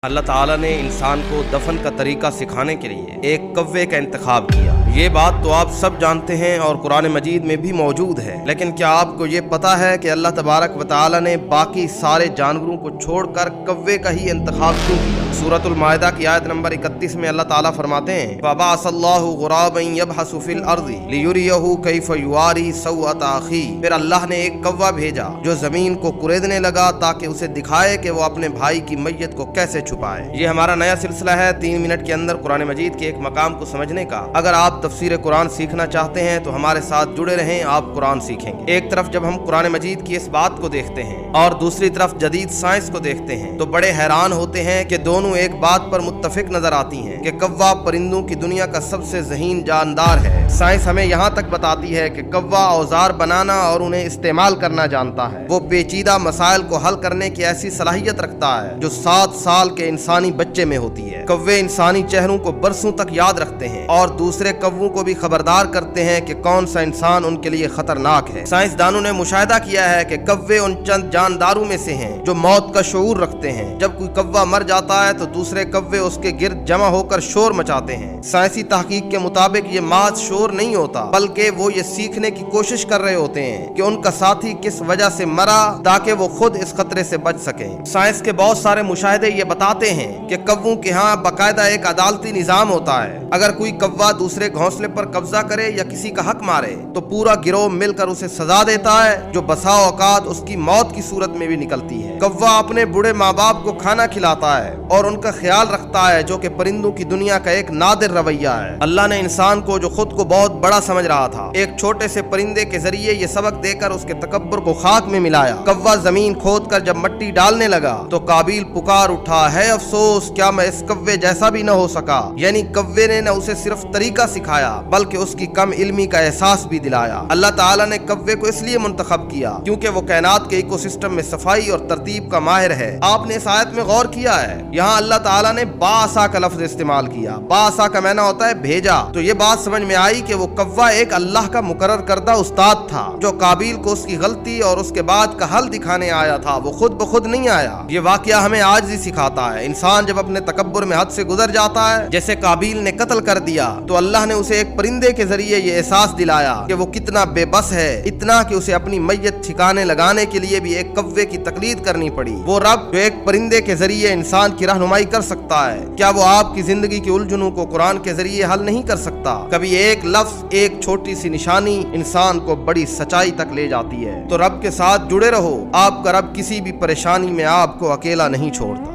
اللہ تعالیٰ نے انسان کو دفن کا طریقہ سکھانے کے لیے ایک کوے کا انتخاب کیا۔ یہ بات تو آپ سب جانتے ہیں اور قرآن مجید میں بھی موجود ہے، لیکن کیا آپ کو یہ پتا ہے کہ اللہ تبارک و تعالیٰ نے باقی سارے جانوروں کو چھوڑ کر کوے کا ہی انتخاب کیوں کیا؟ سورۃ المائدہ کی آیت نمبر 31 میں اللہ تعالیٰ فرماتے ہیں فَبَعَثَ اللَّهُ غُرَابًا يَبْحَثُ فِي الْأَرْضِ لِيُرِيَهُ كَيْفَ يُوَارِي سَوْءَةَ أَخِيهِ۔ پھر اللہ نے ایک کوہ بھیجا جو زمین کو کریدنے لگا تاکہ اسے دکھائے کہ وہ اپنے بھائی کی میت کو کیسے چھپائے۔ یہ ہمارا نیا سلسلہ ہے 3 منٹ کے اندر قرآن مجید کے ایک مقام کو سمجھنے کا۔ اگر آپ تفسیر قرآن سیکھنا چاہتے ہیں تو ہمارے ساتھ جڑے رہیں، آپ قرآن سیکھیں گے۔ ایک طرف جب ہم قرآن مجید کی اس بات کو دیکھتے ہیں اور دوسری طرف جدید سائنس کو دیکھتے ہیں تو بڑے حیران ہوتے ہیں کہ دونوں ایک بات پر متفق نظر آتی ہیں کہ کوہ پرندوں کی دنیا کا سب سے ذہین جاندار ہے۔ سائنس ہمیں یہاں تک بتاتی ہے کہ کوہ اوزار بنانا اور انہیں استعمال کرنا جانتا ہے۔ وہ پیچیدہ مسائل کو حل کرنے کی ایسی صلاحیت رکھتا ہے جو 7 سال کے انسانی بچے میں ہوتی ہے۔ کوے انسانی چہروں کو برسوں تک یاد رکھتے ہیں اور دوسرے کووں کو بھی خبردار کرتے ہیں کہ کون سا انسان ان کے لیے خطرناک ہے۔ سائنسدانوں نے مشاہدہ کیا ہے کہ کوے ان چند جانداروں میں سے ہیں جو موت کا شعور رکھتے ہیں۔ جب کوئی کوہ مر جاتا ہے تو دوسرے کوے اس کے گرد جمع ہو کر شور مچاتے ہیں۔ سائنسی تحقیق کے مطابق یہ محض شور نہیں ہوتا بلکہ وہ یہ سیکھنے کی کوشش کر رہے ہوتے ہیں کہ ان کا ساتھی کس وجہ سے مرا تاکہ وہ خود اس خطرے سے بچ سکیں۔ سائنس کے بہت سارے مشاہدے یہ بتاتے ہیں کہ کووں کے ہاں باقاعدہ ایک عدالتی نظام ہوتا ہے۔ اگر کوئی کوہ دوسرے گھونسلے پر قبضہ کرے یا کسی کا حق مارے تو پورا گروہ مل کر اسے سزا دیتا ہے جو بسا اوقات اس کی موت کی صورت میں بھی نکلتی ہے۔ کوہ اپنے بوڑھے ماں باپ کو کھانا کھلاتا ہے اور ان کا خیال رکھتا ہے جو کہ پرندوں کی دنیا کا ایک نادر رویہ ہے۔ اللہ نے انسان کو جو خود کو بہت بڑا سمجھ رہا تھا ایک چھوٹے سے پرندے کے ذریعے یہ سبق دے کر اس کے تکبر کو خاک میں ملایا۔ کوہ زمین کھود کر جب مٹی ڈالنے لگا تو قابیل پکار اٹھا ہے افسوس کیا میں اس کوے جیسا بھی نہ ہو سکا۔ یعنی کوے نے نہ اسے صرف طریقہ سکھایا بلکہ اس کی کم علمی کا احساس بھی دلایا۔ اللہ تعالیٰ نے کوے کو اس لیے منتخب کیا کیونکہ وہ کائنات کے ایکو سسٹم میں صفائی اور ترتیب کا ماہر ہے۔ آپ نے اس آیت میں غور کیا ہے یہاں اللہ تعالیٰ نے باسا کا لفظ استعمال کیا۔ باسا کا معنی ہوتا ہے بھیجا۔ تو یہ بات سمجھ میں آئی کہ وہ کوہ ایک اللہ کا مقرر کردہ استاد تھا جو قابیل کو اس کی غلطی اور اس کے بعد کا حل دکھانے آیا تھا، وہ خود بخود نہیں آیا۔ یہ واقعہ ہمیں عاجزی سکھاتا ہے۔ انسان جب اپنے تکبر میں حد سے گزر جاتا ہے جیسے قابیل نے قتل کر دیا تو اللہ نے اسے ایک پرندے کے ذریعے یہ احساس دلایا کہ وہ کتنا بے بس ہے، اتنا کہ اسے اپنی میت ٹھکانے لگانے کے لیے بھی ایک کوے کی تقلید کرنی پڑی۔ وہ رب جو ایک پرندے کے ذریعے انسان کی رہنمائی کر سکتا ہے کیا وہ آپ کی زندگی کی الجھنوں کو قرآن کے ذریعے حل نہیں کر سکتا؟ کبھی ایک لفظ، ایک چھوٹی سی نشانی انسان کو بڑی سچائی تک لے جاتی ہے۔ تو رب کے ساتھ جڑے رہو، آپ کا رب کسی بھی پریشانی میں آپ کو اکیلا نہیں چھوڑتا۔